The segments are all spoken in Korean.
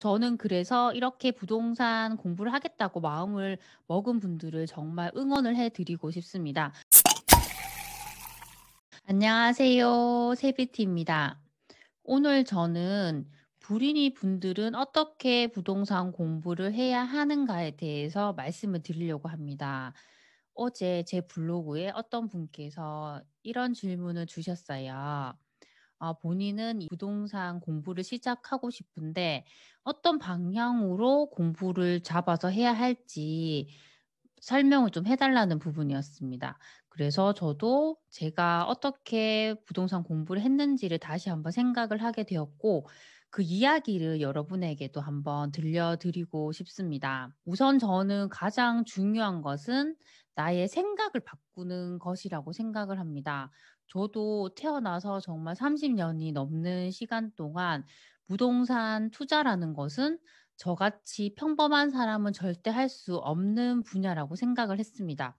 저는 그래서 이렇게 부동산 공부를 하겠다고 마음을 먹은 분들을 정말 응원을 해 드리고 싶습니다. 안녕하세요. 세비티입니다. 오늘 저는 불인이 분들은 어떻게 부동산 공부를 해야 하는가에 대해서 말씀을 드리려고 합니다. 어제 제 블로그에 어떤 분께서 이런 질문을 주셨어요. 본인은 이 부동산 공부를 시작하고 싶은데 어떤 방향으로 공부를 잡아서 해야 할지 설명을 좀 해 달라는 부분이었습니다. 그래서 저도 제가 어떻게 부동산 공부를 했는지를 다시 한번 생각을 하게 되었고 그 이야기를 여러분에게도 한번 들려 드리고 싶습니다. 우선 저는 가장 중요한 것은 나의 생각을 바꾸는 것이라고 생각을 합니다. 저도 태어나서 정말 30 년이 넘는 시간 동안 부동산 투자라는 것은 저같이 평범한 사람은 절대 할 수 없는 분야라고 생각을 했습니다.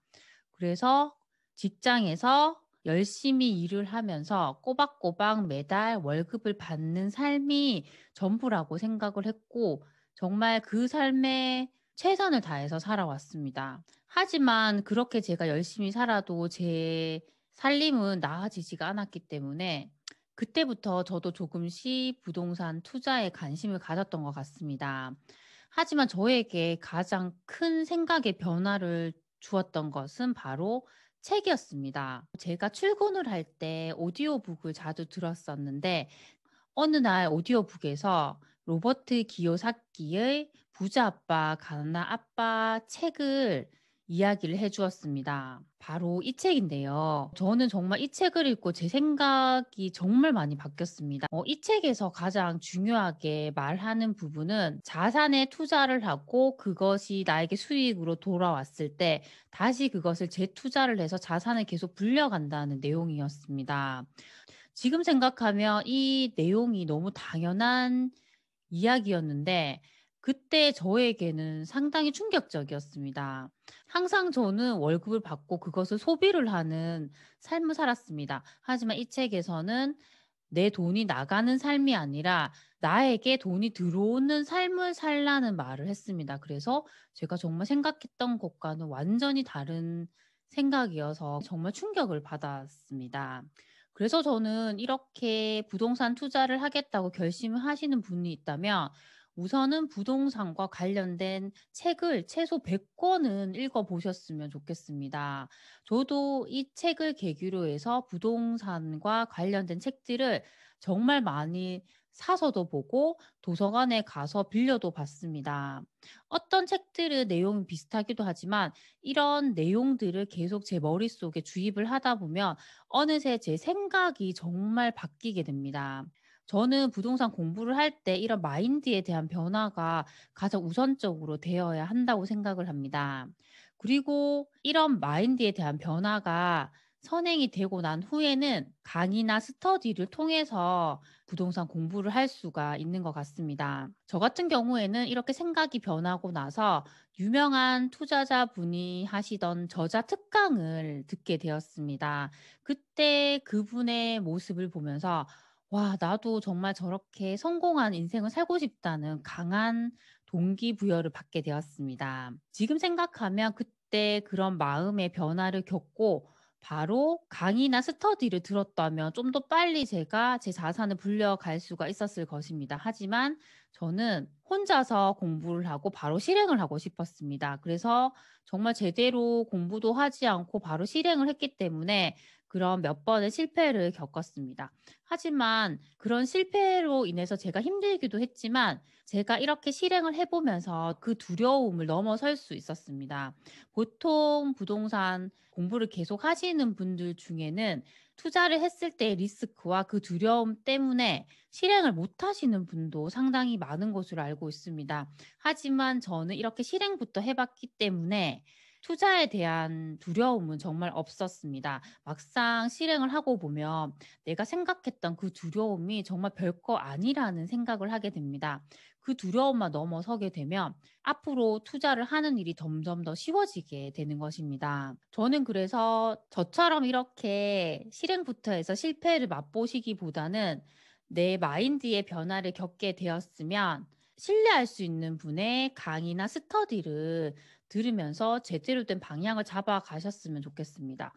그래서 직장에서 열심히 일을 하면서 꼬박꼬박 매달 월급을 받는 삶이 전부라고 생각을 했고 정말 그 삶에 최선을 다해서 살아왔습니다. 하지만 그렇게 제가 열심히 살아도 제 살림은 나아지지가 않았기 때문에 그때부터 저도 조금씩 부동산 투자에 관심을 가졌던 것 같습니다. 하지만 저에게 가장 큰 생각의 변화를 주었던 것은 바로 책이었습니다. 제가 출근을 할 때 오디오북을 자주 들었었는데 어느 날 오디오북에서 로버트 기요사키의 부자 아빠 가난한 아빠 책을 이야기를 해 주었습니다. 바로 이 책인데요. 저는 정말 이 책을 읽고 제 생각이 정말 많이 바뀌었습니다. 이 책에서 가장 중요하게 말하는 부분은 자산에 투자를 하고 그것이 나에게 수익으로 돌아왔을 때 다시 그것을 재투자를 해서 자산을 계속 불려간다는 내용이었습니다. 지금 생각하면 이 내용이 너무 당연한 이야기였는데 그때 저에게는 상당히 충격적이었습니다. 항상 저는 월급을 받고 그것을 소비를 하는 삶을 살았습니다. 하지만 이 책에서는 내 돈이 나가는 삶이 아니라 나에게 돈이 들어오는 삶을 살라는 말을 했습니다. 그래서 제가 정말 생각했던 것과는 완전히 다른 생각이어서 정말 충격을 받았습니다. 그래서 저는 이렇게 부동산 투자를 하겠다고 결심을 하시는 분이 있다면 우선은 부동산과 관련된 책을 최소 100 권은 읽어 보셨으면 좋겠습니다. 저도 이 책을 계기로 해서 부동산과 관련된 책들을 정말 많이 사서도 보고 도서관에 가서 빌려도 봤습니다. 어떤 책들은 내용이 비슷하기도 하지만 이런 내용들을 계속 제 머릿속에 주입을 하다 보면 어느새 제 생각이 정말 바뀌게 됩니다. 저는 부동산 공부를 할 때 이런 마인드에 대한 변화가 가장 우선적으로 되어야 한다고 생각을 합니다. 그리고 이런 마인드에 대한 변화가 선행이 되고 난 후에는 강의나 스터디를 통해서 부동산 공부를 할 수가 있는 것 같습니다. 저 같은 경우에는 이렇게 생각이 변하고 나서 유명한 투자자분이 하시던 저자 특강을 듣게 되었습니다. 그때 그분의 모습을 보면서 '와 나도 정말 저렇게 성공한 인생을 살고 싶다.'는 강한 동기부여를 받게 되었습니다. 지금 생각하면 그때 그런 마음의 변화를 겪고 바로 강의나 스터디를 들었다면 좀 더 빨리 제가 제 자산을 불려갈 수가 있었을 것입니다. 하지만 저는 혼자서 공부를 하고 바로 실행을 하고 싶었습니다. 그래서 정말 제대로 공부도 하지 않고 바로 실행을 했기 때문에 그런 몇 번의 실패를 겪었습니다. 하지만 그런 실패로 인해서 제가 힘들기도 했지만 제가 이렇게 실행을 해 보면서 그 두려움을 넘어설 수 있었습니다. 보통 부동산 공부를 계속 하시는 분들 중에는 투자를 했을 때의 리스크와 그 두려움 때문에 실행을 못 하시는 분도 상당히 많은 것으로 알고 있습니다. 하지만 저는 이렇게 실행부터 해 봤기 때문에 투자에 대한 두려움은 정말 없었습니다. 막상 실행을 하고 보면 내가 생각했던 그 두려움이 정말 별거 아니라는 생각을 하게 됩니다. 그 두려움만 넘어서게 되면 앞으로 투자를 하는 일이 점점 더 쉬워지게 되는 것입니다. 저는 그래서 저처럼 이렇게 실행부터 해서 실패를 맛보시기보다는 내 마인드의 변화를 겪게 되었으면 신뢰할 수 있는 분의 강의나 스터디를 들으면서 제대로 된 방향을 잡아 가셨으면 좋겠습니다.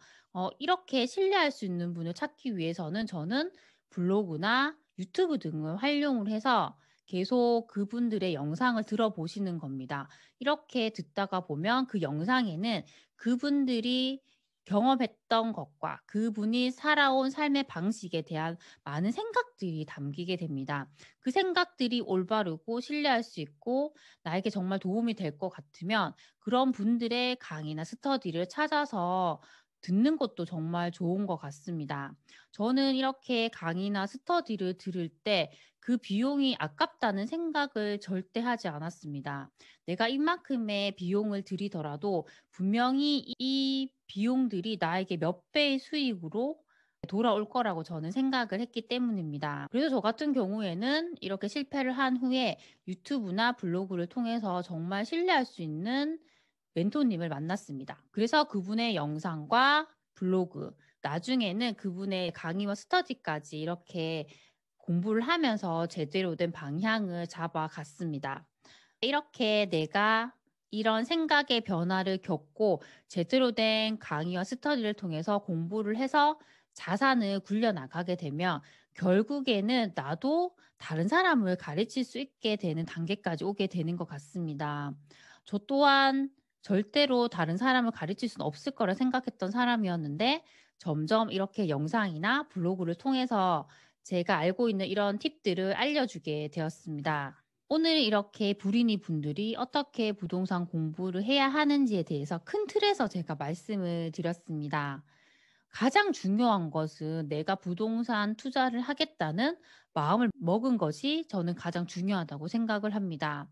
이렇게 신뢰할 수 있는 분을 찾기 위해서는 저는 블로그나 유튜브 등을 활용을 해서 계속 그분들의 영상을 들어보시는 겁니다. 이렇게 듣다가 보면 그 영상에는 그분들이 경험했던 것과 그분이 살아온 삶의 방식에 대한 많은 생각들이 담기게 됩니다. 그 생각들이 올바르고 신뢰할 수 있고 나에게 정말 도움이 될 것 같으면 그런 분들의 강의나 스터디를 찾아서 듣는 것도 정말 좋은 것 같습니다. 저는 이렇게 강의나 스터디를 들을 때 그 비용이 아깝다는 생각을 절대 하지 않았습니다. 내가 이만큼의 비용을 들이더라도 분명히 이 비용들이 나에게 몇 배의 수익으로 돌아올 거라고 저는 생각을 했기 때문입니다. 그래서 저 같은 경우에는 이렇게 실패를 한 후에 유튜브나 블로그를 통해서 정말 신뢰할 수 있는 멘토님을 만났습니다. 그래서 그분의 영상과 블로그, 나중에는 그분의 강의와 스터디까지 이렇게 공부를 하면서 제대로 된 방향을 잡아갔습니다. 이렇게 내가 이런 생각의 변화를 겪고 제대로 된 강의와 스터디를 통해서 공부를 해서 자산을 굴려 나가게 되면 결국에는 나도 다른 사람을 가르칠 수 있게 되는 단계까지 오게 되는 것 같습니다. 저 또한 절대로 다른 사람을 가르칠 수는 없을 거라 생각했던 사람이었는데 점점 이렇게 영상이나 블로그를 통해서 제가 알고 있는 이런 팁들을 알려주게 되었습니다. 오늘 이렇게 불인이 분들이 어떻게 부동산 공부를 해야 하는지에 대해서 큰 틀에서 제가 말씀을 드렸습니다. 가장 중요한 것은 내가 부동산 투자를 하겠다는 마음을 먹은 것이 저는 가장 중요하다고 생각을 합니다.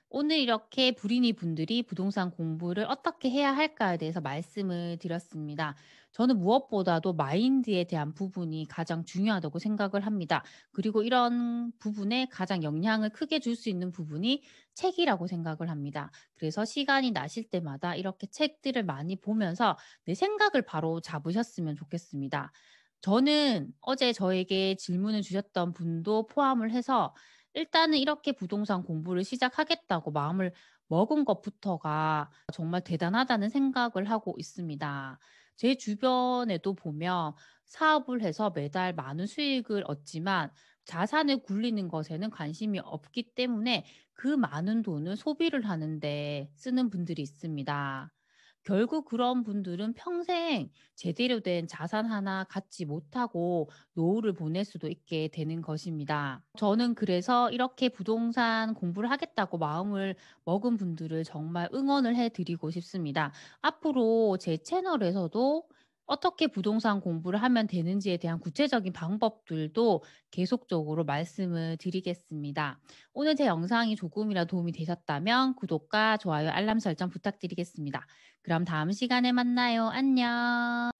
오늘 이렇게 불인이 분들이 부동산 공부를 어떻게 해야 할까에 대해서 말씀을 드렸습니다. 저는 무엇보다도 마인드에 대한 부분이 가장 중요하다고 생각을 합니다. 그리고 이런 부분에 가장 영향을 크게 줄 수 있는 부분이 책이라고 생각을 합니다. 그래서 시간이 나실 때마다 이렇게 책들을 많이 보면서 내 생각을 바로 잡으셨으면 좋겠습니다. 저는 어제 저에게 질문을 주셨던 분도 포함을 해서 일단은 이렇게 부동산 공부를 시작하겠다고 마음을 먹은 것부터가 정말 대단하다는 생각을 하고 있습니다. 제 주변에도 보면 사업을 해서 매달 많은 수익을 얻지만 자산을 굴리는 것에는 관심이 없기 때문에 그 많은 돈을 소비를 하는데 쓰는 분들이 있습니다. 결국 그런 분들은 평생 제대로 된 자산 하나 갖지 못하고 노후를 보낼 수도 있게 되는 것입니다. 저는 그래서 이렇게 부동산 공부를 하겠다고 마음을 먹은 분들을 정말 응원을 해 드리고 싶습니다. 앞으로 제 채널에서도 어떻게 부동산 공부를 하면 되는지에 대한 구체적인 방법들도 계속적으로 말씀을 드리겠습니다. 오늘 제 영상이 조금이라도 도움이 되셨다면 구독과 좋아요, 알람 설정 부탁드리겠습니다. 그럼 다음 시간에 만나요. 안녕.